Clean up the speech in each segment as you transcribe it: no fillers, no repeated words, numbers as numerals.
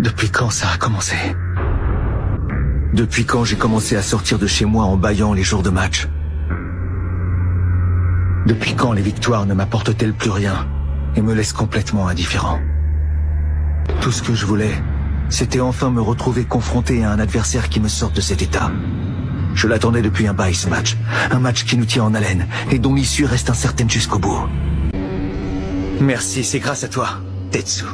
Depuis quand ça a commencé? Depuis quand j'ai commencé à sortir de chez moi en bâillant les jours de match? Depuis quand les victoires ne m'apportent-elles plus rien et me laissent complètement indifférent? Tout ce que je voulais, c'était enfin me retrouver confronté à un adversaire qui me sorte de cet état. Je l'attendais depuis un bail ce match. Un match qui nous tient en haleine et dont l'issue reste incertaine jusqu'au bout. Merci, c'est grâce à toi, Tetsu.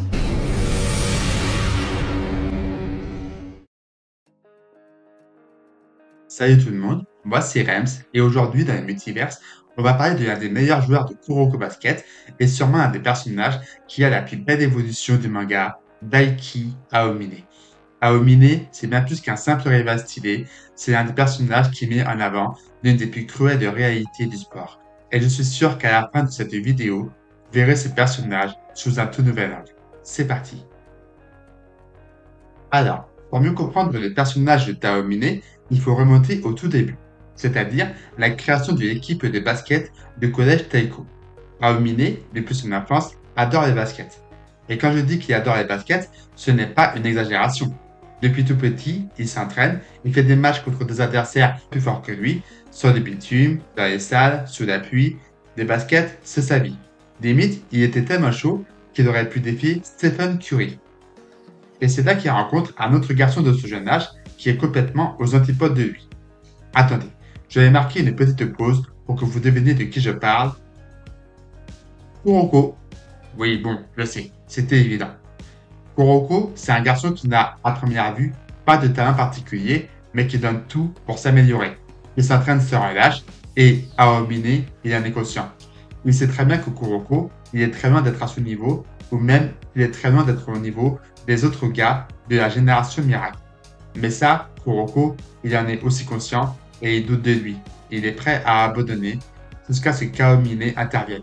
Salut tout le monde, moi c'est Rems et aujourd'hui dans le multiverse, on va parler de l'un des meilleurs joueurs de Kuroko Basket et sûrement un des personnages qui a la plus belle évolution du manga, Daiki Aomine. Aomine, c'est bien plus qu'un simple rival stylé, c'est l'un des personnages qui met en avant l'une des plus cruelles de réalité du sport. Et je suis sûr qu'à la fin de cette vidéo, vous verrez ce personnage sous un tout nouvel angle. C'est parti. Alors, pour mieux comprendre le personnage de Taomine, il faut remonter au tout début, c'est-à-dire la création de l'équipe de basket du collège Taiko. Taomine, depuis son enfance, adore les baskets. Et quand je dis qu'il adore les baskets, ce n'est pas une exagération. Depuis tout petit, il s'entraîne, il fait des matchs contre des adversaires plus forts que lui, sur le bitume, dans les salles, sous la pluie. Les baskets, c'est sa vie. Limite, il était tellement chaud qu'il aurait pu défier Stephen Curry. Et c'est là qu'il rencontre un autre garçon de ce jeune âge qui est complètement aux antipodes de lui. Attendez, je vais marquer une petite pause pour que vous deviniez de qui je parle. Kuroko. Oui, bon, je sais, c'était évident. Kuroko, c'est un garçon qui n'a, à première vue, pas de talent particulier, mais qui donne tout pour s'améliorer. Il s'entraîne sans relâche et, à Aomine, il en est conscient. Il sait très bien que Kuroko, il est très loin d'être à ce niveau, ou même il est très loin d'être au niveau des autres gars de la génération miracle. Mais ça, Kuroko, il en est aussi conscient et il doute de lui. Il est prêt à abandonner jusqu'à ce qu'Aomine intervienne.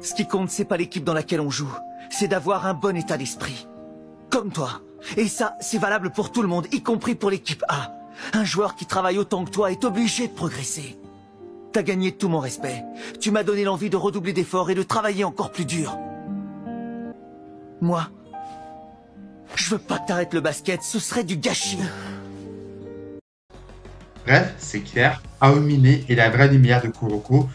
Ce qui compte, c'est pas l'équipe dans laquelle on joue, c'est d'avoir un bon état d'esprit. Comme toi. Et ça, c'est valable pour tout le monde, y compris pour l'équipe A. Un joueur qui travaille autant que toi est obligé de progresser. T'as gagné tout mon respect. Tu m'as donné l'envie de redoubler d'efforts et de travailler encore plus dur. Moi, je veux pas que t'arrêtes le basket, ce serait du gâchis. Bref, c'est clair, Aomine est la vraie lumière de Kuroko.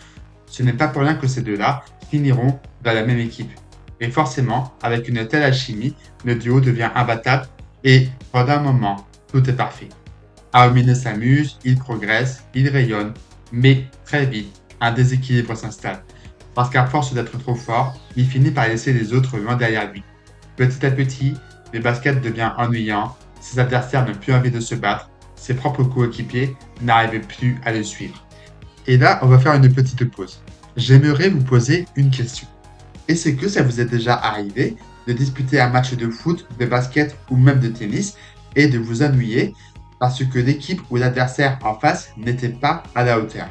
Ce n'est pas pour rien que ces deux-là finiront dans la même équipe. Et forcément, avec une telle alchimie, le duo devient imbattable et, pendant un moment, tout est parfait. Aomine s'amuse, il progresse, il rayonne, mais très vite, un déséquilibre s'installe. Parce qu'à force d'être trop fort, il finit par laisser les autres loin derrière lui. Petit à petit, le basket devient ennuyant, ses adversaires n'ont plus envie de se battre, ses propres coéquipiers n'arrivent plus à le suivre. Et là, on va faire une petite pause. J'aimerais vous poser une question. Est-ce que ça vous est déjà arrivé de disputer un match de foot, de basket ou même de tennis et de vous ennuyer parce que l'équipe ou l'adversaire en face n'était pas à la hauteur?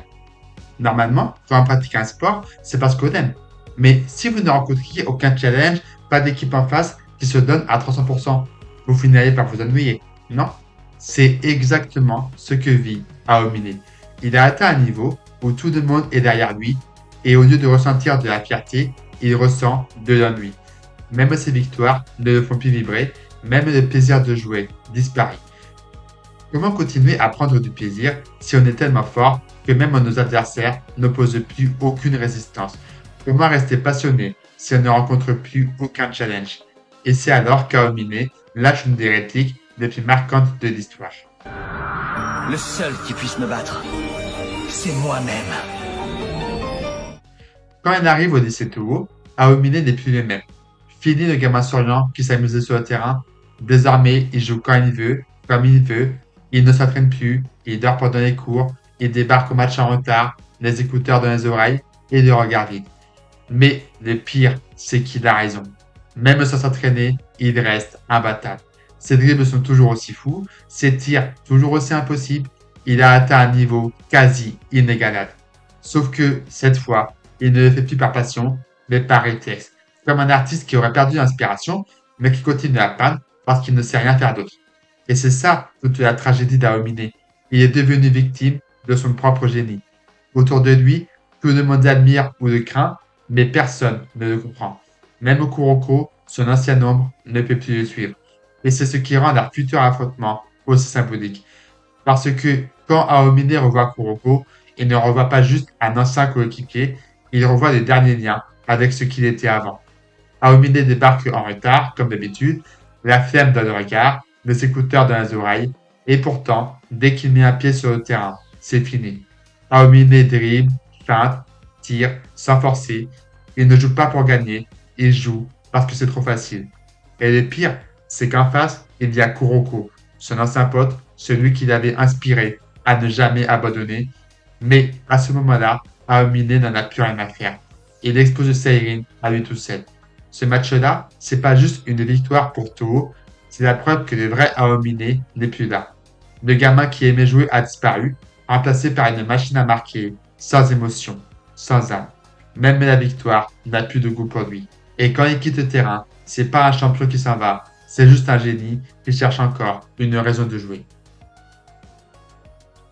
Normalement, quand on pratique un sport, c'est parce qu'on aime. Mais si vous ne rencontriez aucun challenge, pas d'équipe en face qui se donne à 300%, vous finiriez par vous ennuyer, non? C'est exactement ce que vit Aomine. Il a atteint un niveau où tout le monde est derrière lui et au lieu de ressentir de la fierté, il ressent de l'ennui. Même ses victoires ne le font plus vibrer, même le plaisir de jouer disparaît. Comment continuer à prendre du plaisir si on est tellement fort que même nos adversaires n'opposent plus aucune résistance? Comment rester passionné si on ne rencontre plus aucun challenge? Et c'est alors qu'Aomine lâche une des répliques les plus marquantes de l'histoire. Le seul qui puisse me battre, c'est moi-même. Quand il arrive au lycée Toho, Aomine n'est plus le même. Fini le gamin souriant qui s'amusait sur le terrain. Désormais, il joue quand il veut, comme il veut. Il ne s'entraîne plus, il dort pendant les cours, il débarque au match en retard, les écouteurs dans les oreilles et le regard vide. Mais le pire, c'est qu'il a raison. Même sans s'entraîner, il reste imbattable. Ses dribbles sont toujours aussi fous, ses tirs toujours aussi impossibles. Il a atteint un niveau quasi inégalable. Sauf que, cette fois, il ne le fait plus par passion, mais par réflexe. Comme un artiste qui aurait perdu l'inspiration, mais qui continue à peindre parce qu'il ne sait rien faire d'autre. Et c'est ça toute la tragédie d'Aomine. Il est devenu victime de son propre génie. Autour de lui, tout le monde admire ou le craint, mais personne ne le comprend. Même Kuroko, son ancien ombre, ne peut plus le suivre. Et c'est ce qui rend leur futur affrontement aussi symbolique. Parce que quand Aomine revoit Kuroko, il ne revoit pas juste un ancien coéquipier, il revoit les derniers liens avec ce qu'il était avant. Aomine débarque en retard, comme d'habitude, la flemme dans le regard, les écouteurs dans les oreilles, et pourtant, dès qu'il met un pied sur le terrain, c'est fini. Aomine dribble, feinte, tire, sans forcer. Il ne joue pas pour gagner, il joue parce que c'est trop facile. Et le pire, c'est qu'en face, il y a Kuroko, son ancien pote, celui qui l'avait inspiré à ne jamais abandonner. Mais à ce moment-là, Aomine n'en a plus rien à faire. Il expose Seirin à lui tout seul. Ce match-là, c'est pas juste une victoire pour Toho, c'est la preuve que le vrai Aomine n'est plus là. Le gamin qui aimait jouer a disparu, remplacé par une machine à marquer, sans émotion, sans âme. Même la victoire n'a plus de goût pour lui. Et quand il quitte le terrain, c'est pas un champion qui s'en va, c'est juste un génie qui cherche encore une raison de jouer.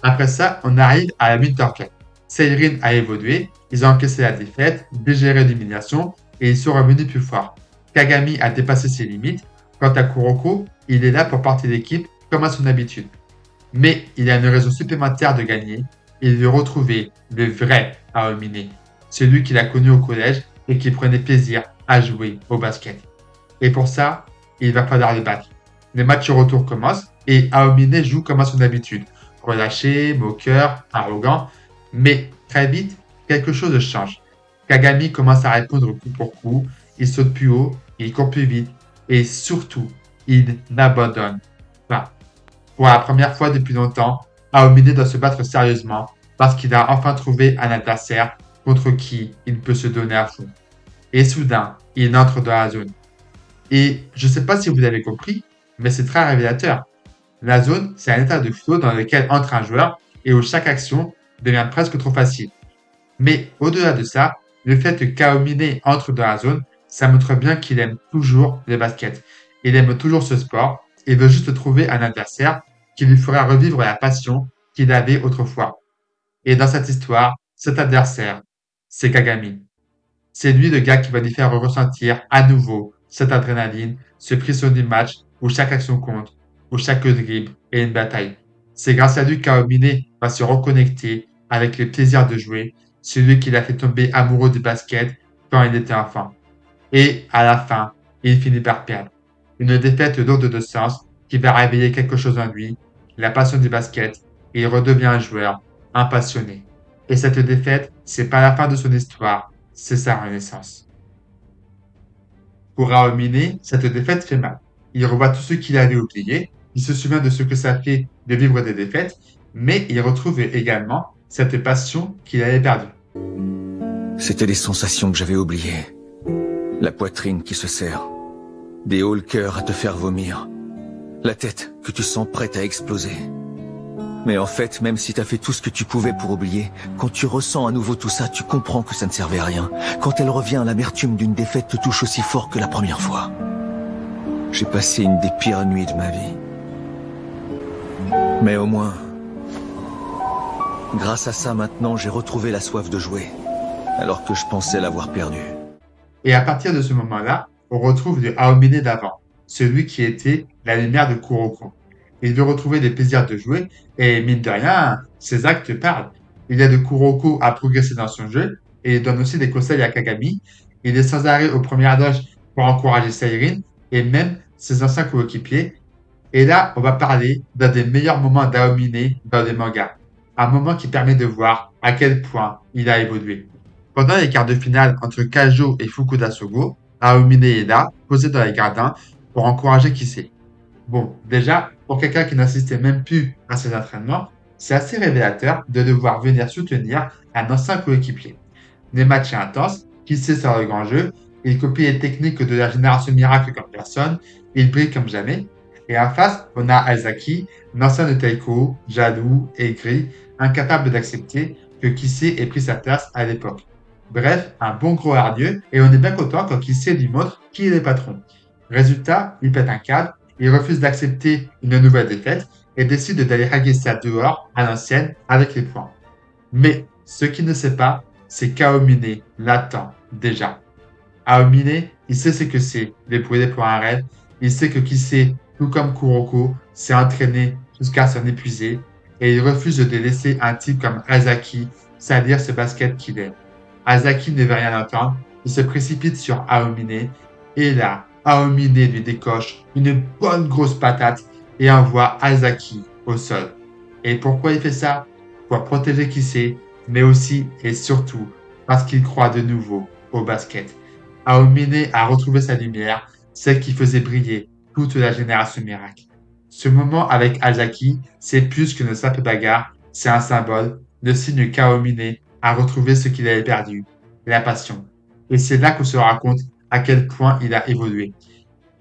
Après ça, on arrive à la Winter Cup. Seirin a évolué, ils ont encaissé la défaite, digéré l'humiliation et ils sont revenus plus forts. Kagami a dépassé ses limites. Quant à Kuroko, il est là pour porter l'équipe comme à son habitude. Mais il a une raison supplémentaire de gagner. Il veut retrouver le vrai Aomine, celui qu'il a connu au collège et qui prenait plaisir à jouer au basket. Et pour ça, il va falloir le battre. Les matchs retour commencent et Aomine joue comme à son habitude. Relâché, moqueur, arrogant. Mais très vite, quelque chose change. Kagami commence à répondre coup pour coup. Il saute plus haut, il court plus vite et surtout, il n'abandonne pas. Pour la première fois depuis longtemps, Aomine doit se battre sérieusement parce qu'il a enfin trouvé un adversaire contre qui il peut se donner à fond. Et soudain, il entre dans la zone. Et je ne sais pas si vous l'avez compris, mais c'est très révélateur. La zone, c'est un état de flow dans lequel entre un joueur et où chaque action devient presque trop facile. Mais au-delà de ça, le fait que Kaomine entre dans la zone, ça montre bien qu'il aime toujours le basket. Il aime toujours ce sport et veut juste trouver un adversaire qui lui fera revivre la passion qu'il avait autrefois. Et dans cette histoire, cet adversaire, c'est Kagami. C'est lui le gars qui va lui faire ressentir à nouveau cette adrénaline, ce frisson du match où chaque action compte, où chaque dribble est une bataille. C'est grâce à lui qu'Aomine va se reconnecter avec le plaisir de jouer, celui qui l'a fait tomber amoureux du basket quand il était enfant. Et à la fin, il finit par perdre. Une défaite lourde de sens qui va réveiller quelque chose en lui, la passion du basket, et il redevient un joueur, un passionné. Et cette défaite, c'est pas la fin de son histoire, c'est sa renaissance. Pour Aomine, cette défaite fait mal. Il revoit tout ce qu'il avait oublié, il se souvient de ce que ça fait de vivre des défaites, mais il retrouve également cette passion qu'il avait perdue. C'était des sensations que j'avais oubliées. La poitrine qui se serre, des hauts le cœur à te faire vomir, la tête que tu sens prête à exploser. Mais en fait, même si t'as fait tout ce que tu pouvais pour oublier, quand tu ressens à nouveau tout ça, tu comprends que ça ne servait à rien. Quand elle revient, l'amertume d'une défaite te touche aussi fort que la première fois. J'ai passé une des pires nuits de ma vie. Mais au moins, grâce à ça, maintenant, j'ai retrouvé la soif de jouer, alors que je pensais l'avoir perdue. Et à partir de ce moment-là, on retrouve le Aomine d'avant, celui qui était la lumière de Kuroko. Il veut retrouver des plaisirs de jouer et mine de rien, ses actes parlent. Il aide Kuroko à progresser dans son jeu et il donne aussi des conseils à Kagami. Il est sans arrêt au premier âge pour encourager Seirin et même ses anciens coéquipiers. Et là, on va parler d'un des meilleurs moments d'Aomine dans les mangas. Un moment qui permet de voir à quel point il a évolué. Pendant les quarts de finale entre Kajo et Fukuda Sogo, Aomine est là, posé dans les gradins, pour encourager Kisei. Bon, déjà, pour quelqu'un qui n'assistait même plus à ses entraînements, c'est assez révélateur de devoir venir soutenir un ancien coéquipier. Des matchs intenses, Kisei sort le grand jeu, il copie les techniques de la génération miracle comme personne, il brille comme jamais. Et en face, on a Aizaki, l'ancien de Taiko, jaloux, aigri, incapable d'accepter que Kisei ait pris sa place à l'époque. Bref, un bon gros hargneux, et on est bien content quand Kisei lui montre qui est le patron. Résultat, il pète un câble, il refuse d'accepter une nouvelle défaite et décide d'aller raguer ça dehors à l'ancienne avec les points. Mais ce qu'il ne sait pas, c'est qu'Aomine l'attend déjà. Aomine, il sait ce que c'est de brûler pour un rêve, il sait que Kisei tout comme Kuroko s'est entraîné jusqu'à s'en épuiser et il refuse de délaisser un type comme Azaki salir ce basket qu'il est. Azaki ne veut rien entendre, il se précipite sur Aomine et là, Aomine lui décoche une bonne grosse patate et envoie Azaki au sol. Et pourquoi il fait ça? Pour protéger Kisei, mais aussi et surtout parce qu'il croit de nouveau au basket. Aomine a retrouvé sa lumière, celle qui faisait briller toute la génération miracle. Ce moment avec Azaki, c'est plus qu'une simple bagarre, c'est un symbole, le signe qu'Aomine a retrouvé ce qu'il avait perdu, la passion. Et c'est là qu'on se rend compte à quel point il a évolué.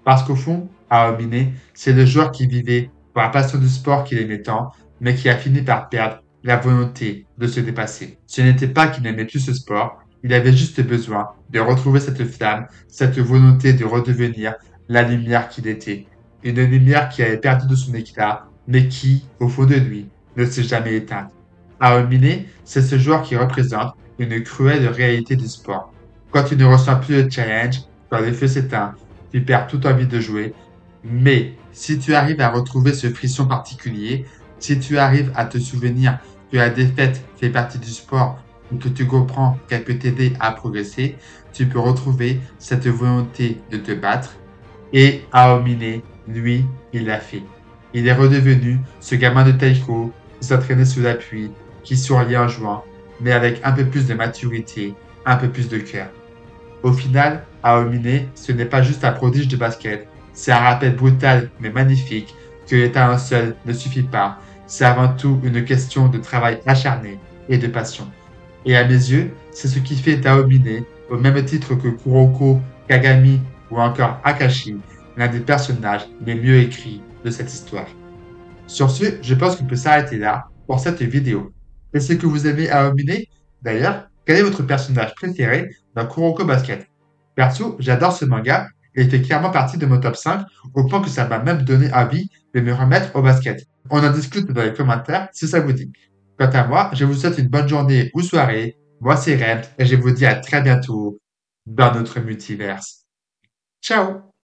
Parce qu'au fond, Aomine, c'est le joueur qui vivait pour la passion du sport qu'il aimait tant, mais qui a fini par perdre la volonté de se dépasser. Ce n'était pas qu'il n'aimait plus ce sport, il avait juste besoin de retrouver cette flamme, cette volonté de redevenir la lumière qu'il était. Une lumière qui avait perdu de son éclat, mais qui, au fond de lui, ne s'est jamais éteinte. Aomine, c'est ce joueur qui représente une cruelle réalité du sport. Quand tu ne ressens plus le challenge, quand le feu s'éteint, tu perds toute envie de jouer. Mais si tu arrives à retrouver ce frisson particulier, si tu arrives à te souvenir que la défaite fait partie du sport et que tu comprends qu'elle peut t'aider à progresser, tu peux retrouver cette volonté de te battre. Et Aomine, lui, il l'a fait. Il est redevenu ce gamin de taiko qui s'entraînait sous la pluie, qui souriait en jouant, mais avec un peu plus de maturité, un peu plus de cœur. Au final, Aomine, ce n'est pas juste un prodige de basket, c'est un rappel brutal mais magnifique que le talent seul ne suffit pas. C'est avant tout une question de travail acharné et de passion. Et à mes yeux, c'est ce qui fait d'Aomine, au même titre que Kuroko, Kagami ou encore Akashi, l'un des personnages les mieux écrits de cette histoire. Sur ce, je pense qu'on peut s'arrêter là pour cette vidéo. Est-ce que vous aimez Aomine? D'ailleurs, quel est votre personnage préféré dans Kuroko Basket? Perso, j'adore ce manga et il fait clairement partie de mon top 5 au point que ça m'a même donné envie de me remettre au basket. On en discute dans les commentaires si ça vous dit. Quant à moi, je vous souhaite une bonne journée ou soirée. Moi, c'est Rem et je vous dis à très bientôt dans notre multiverse. Ciao!